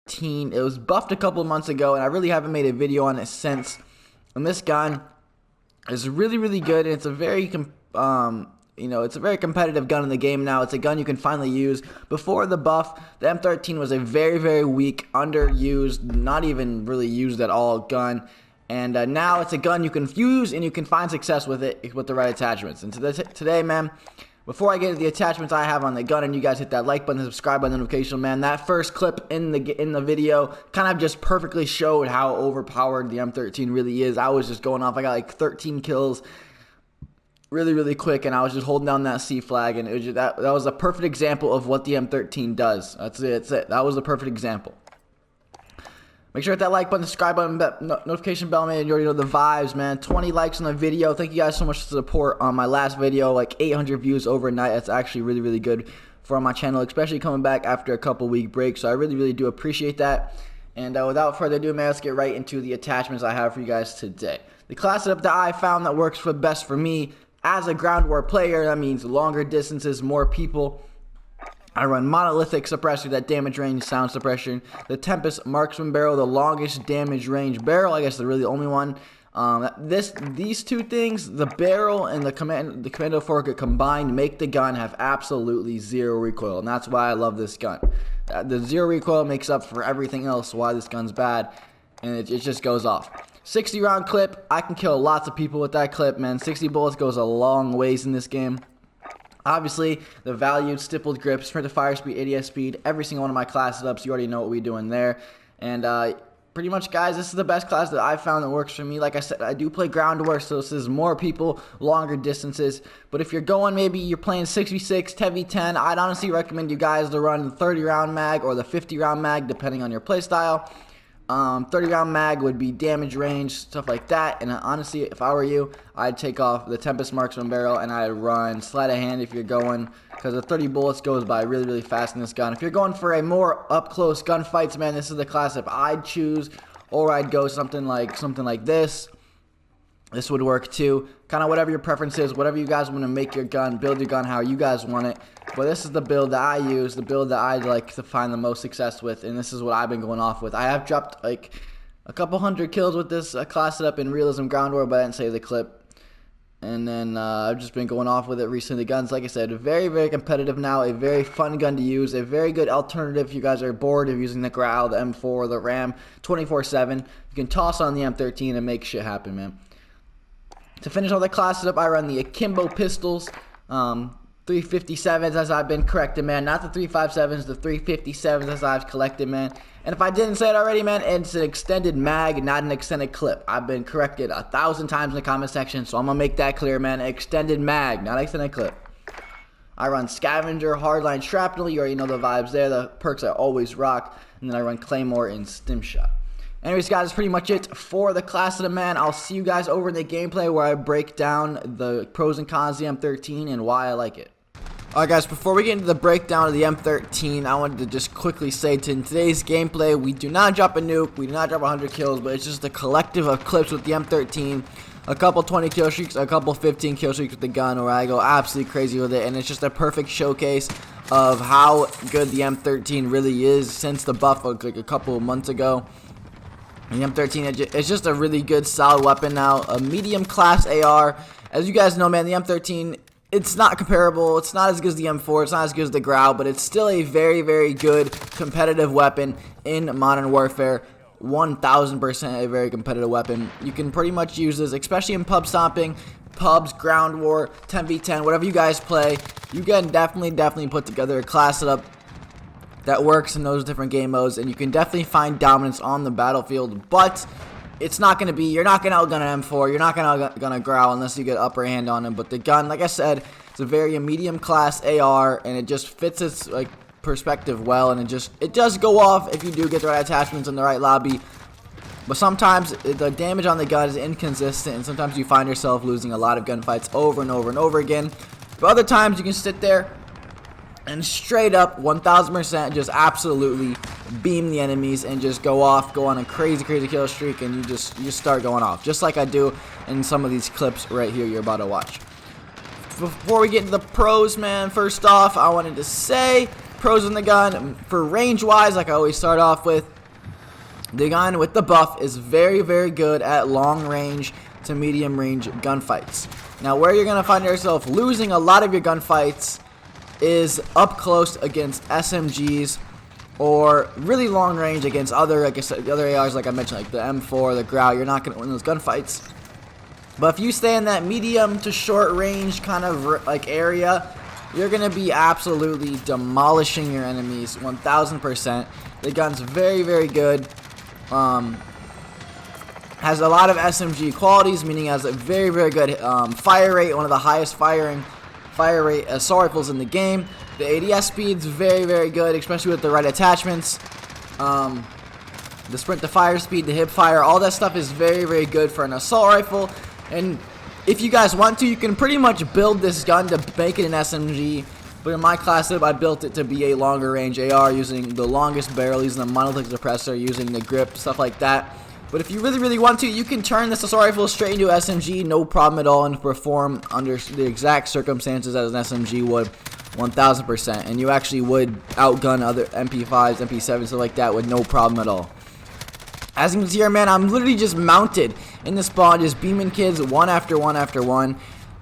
M13. It was buffed a couple of months ago, and I really haven't made a video on it since. And this gun is really good, and it's a very it's a very competitive gun in the game now. It's a gun you can finally use. Before the buff, the M13 was a very very weak, underused, not even really used at all gun. And now it's a gun you can use and you can find success with it with the right attachments. And today, man, before I get to the attachments I have on the gun, and you guys hit that like button, subscribe button, notification, man, that first clip in the video kind of just perfectly showed how overpowered the M13 really is. I was just going off. I got like 13 kills really quick, and I was just holding down that C flag, and it was just, that was a perfect example of what the M13 does. That's it. That was a perfect example. Make sure to hit that like button, subscribe button, notification bell, man. You already know the vibes, man. 20 likes on the video. Thank you guys so much for the support on my last video. Like 800 views overnight. That's actually really good for my channel, especially coming back after a couple week break. So I really do appreciate that. And without further ado, man, let's get right into the attachments I have for you guys today. The class setup that I found that works for best for me as a ground war player, that means longer distances, more people. I run monolithic suppressor, that damage range sound suppression. The Tempest marksman barrel, the longest damage range barrel. I guess they're really the only one. These two things, the barrel and the commando fork combined, make the gun have absolutely zero recoil, and that's why I love this gun. The zero recoil makes up for everything else why this gun's bad, and it just goes off. 60 round clip. I can kill lots of people with that clip, man. 60 bullets goes a long ways in this game. Obviously, the valued stippled grip, sprint to fire speed, ADS speed, every single one of my class setups, you already know what we're doing there. And pretty much, guys, this is the best class that I've found that works for me. Like I said, I do play ground war, so this is more people, longer distances. But if you're going, maybe you're playing 6v6, 10v10, I'd honestly recommend you guys to run the 30 round mag or the 50 round mag, depending on your playstyle. 30 round mag would be damage range, stuff like that. And honestly, if I were you, I'd take off the Tempest marksman barrel and I'd run sleight of hand if you're going, because the 30 bullets goes by really fast in this gun. If you're going for a more up close gunfights, man, this is the class that I'd choose. Or I'd go something like this. This would work too. Kind of whatever your preference is, whatever you guys want to make your gun, build your gun how you guys want it. But this is the build that I use, the build that I like to find the most success with, and this is what I've been going off with. I have dropped like a couple hundred kills with this class setup in realism ground war, but I didn't save the clip. And then I've just been going off with it recently. The gun's, like I said, very competitive now, a very fun gun to use, a very good alternative if you guys are bored of using the Growl, the M4, the Ram 24/7. You can toss on the M13 and make shit happen, man. To finish all the class setup, I run the Akimbo pistols, 357s as I've been corrected, man. Not the 357s, the 357s as I've collected, man. And if I didn't say it already, man, it's an extended mag, not an extended clip. I've been corrected 1,000 times in the comment section, so I'm going to make that clear, man. Extended mag, not extended clip. I run Scavenger, Hardline Shrapnel. You already know the vibes there. The perks I always rock. And then I run Claymore and Stim Shot. Anyways, guys, that's pretty much it for the class of the man. I'll see you guys over in the gameplay where I break down the pros and cons of the M13 and why I like it. Alright, guys, before we get into the breakdown of the M13, I wanted to just quickly say in today's gameplay, we do not drop a nuke, we do not drop 100 kills, but it's just a collective of clips with the M13. A couple 20 kill streaks, a couple 15 kill streaks with the gun, where I go absolutely crazy with it, and it's just a perfect showcase of how good the M13 really is since the buff like a couple of months ago. And the M13, it's just a really good, solid weapon now. A medium class AR. As you guys know, man, the M13, it's not comparable. It's not as good as the M4. It's not as good as the Growl, but it's still a very good competitive weapon in Modern Warfare. 1000% a very competitive weapon. You can pretty much use this, especially in pub stomping, pubs, ground war, 10v10, whatever you guys play. You can definitely put together a class setup that works in those different game modes, and you can definitely find dominance on the battlefield, but it's not going to be, you're not going to outgun an M4, you're not going to Growl unless you get upper hand on him. But the gun, like I said, it's a very medium class AR, and it just fits its like perspective well, and it does go off if you do get the right attachments in the right lobby. But sometimes the damage on the gun is inconsistent, and sometimes you find yourself losing a lot of gunfights over and over again. But other times you can sit there and straight up 1000% just absolutely beam the enemies and just go on a crazy kill streak, and you just start going off just like I do in some of these clips right here you're about to watch. Before we get into the pros, man, first off I wanted to say pros in the gun for range wise, like I always start off with, The gun with the buff is very, very good at long range to medium range gunfights. Now, where you're going to find yourself losing a lot of your gunfights is up close against SMGs or really long range against other, like I said, the other ARs, like I mentioned, like the M4, the Grau. You're not going to win those gunfights. But if you stay in that medium to short range kind of like area, you're going to be absolutely demolishing your enemies 1000%. The gun's very, very good. Has a lot of SMG qualities, meaning has a very, very good fire rate, one of the highest fire rate assault rifles in the game. The ADS speed's very, very good, especially with the right attachments. The sprint to fire speed, the hip fire, all that stuff is very, very good for an assault rifle. And if you guys want to, you can pretty much build this gun to make it an SMG. But in my class I built it to be a longer range AR using the longest barrel, using the monolithic suppressor, using the grip, stuff like that. But if you really, really want to, you can turn this assault rifle straight into an SMG, no problem at all, and perform under the exact circumstances as an SMG would, 1000%. And you actually would outgun other MP5s, MP7s, stuff like that with no problem at all. As you can see here, man, I'm literally just mounted in the spawn, just beaming kids one after one after one.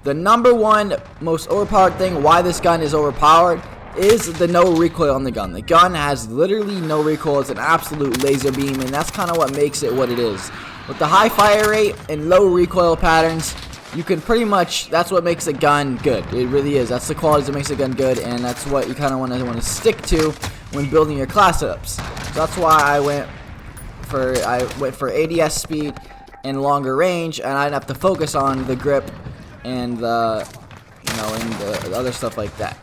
The number one most overpowered thing why this gun is overpowered is the no recoil on the gun. The gun has literally no recoil. It's an absolute laser beam, and that's kind of what makes it what it is. With the high fire rate and low recoil patterns, you can pretty much, that's what makes a gun good. It really is. That's the qualities that makes a gun good, and that's what you kind of want to stick to when building your class setups. So that's why I went for ADS speed and longer range, and I didn't have to focus on the grip and the other stuff like that.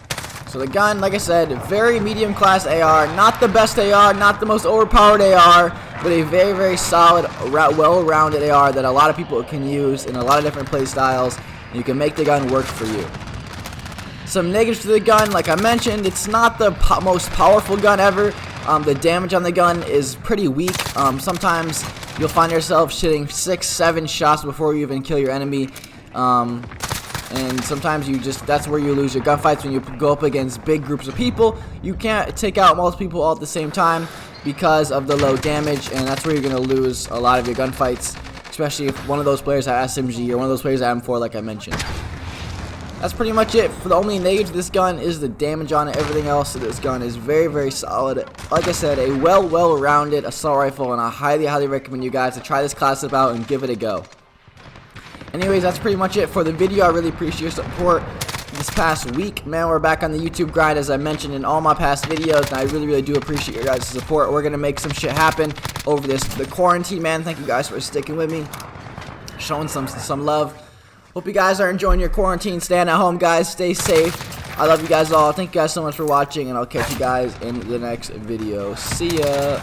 So the gun, like I said, very medium class AR, not the best AR, not the most overpowered AR, but a very, very solid, well-rounded AR that a lot of people can use in a lot of different play styles, and you can make the gun work for you. Some negatives to the gun, like I mentioned, it's not the most powerful gun ever. The damage on the gun is pretty weak. Sometimes you'll find yourself hitting 6-7 shots before you even kill your enemy. And sometimes that's where you lose your gunfights, when you go up against big groups of people. You can't take out multiple people all at the same time because of the low damage, and that's where you're going to lose a lot of your gunfights, especially if one of those players has SMG or one of those players has M4, like I mentioned. That's pretty much it. For the only negative to this gun is the damage on it. Everything else to this gun is very, very solid. Like I said, a well-rounded assault rifle, and I highly, highly recommend you guys to try this class up out and give it a go. Anyways, that's pretty much it for the video. I really appreciate your support this past week. Man, we're back on the YouTube grind, as I mentioned in all my past videos, and I really, really do appreciate your guys' support. We're going to make some shit happen over the quarantine, man. Thank you guys for sticking with me, showing some love. Hope you guys are enjoying your quarantine. Staying at home, guys. Stay safe. I love you guys all. Thank you guys so much for watching, and I'll catch you guys in the next video. See ya.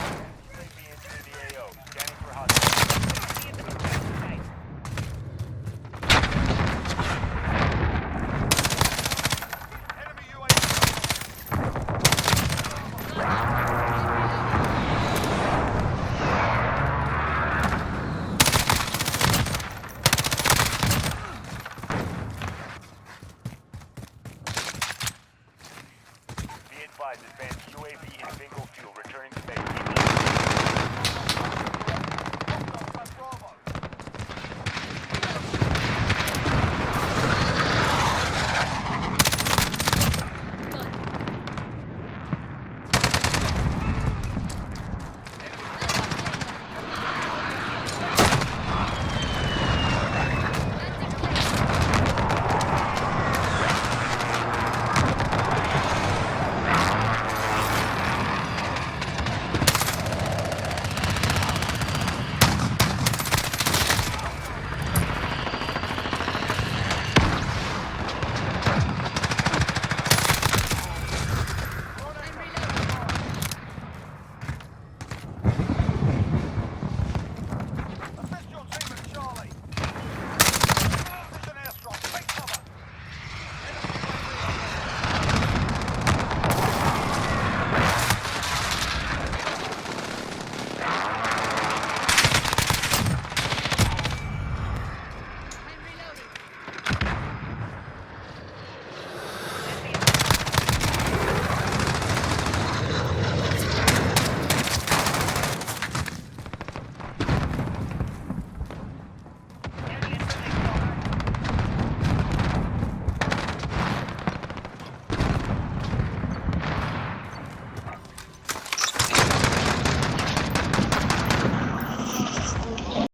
Advanced UAV in bingo fuel returning to base.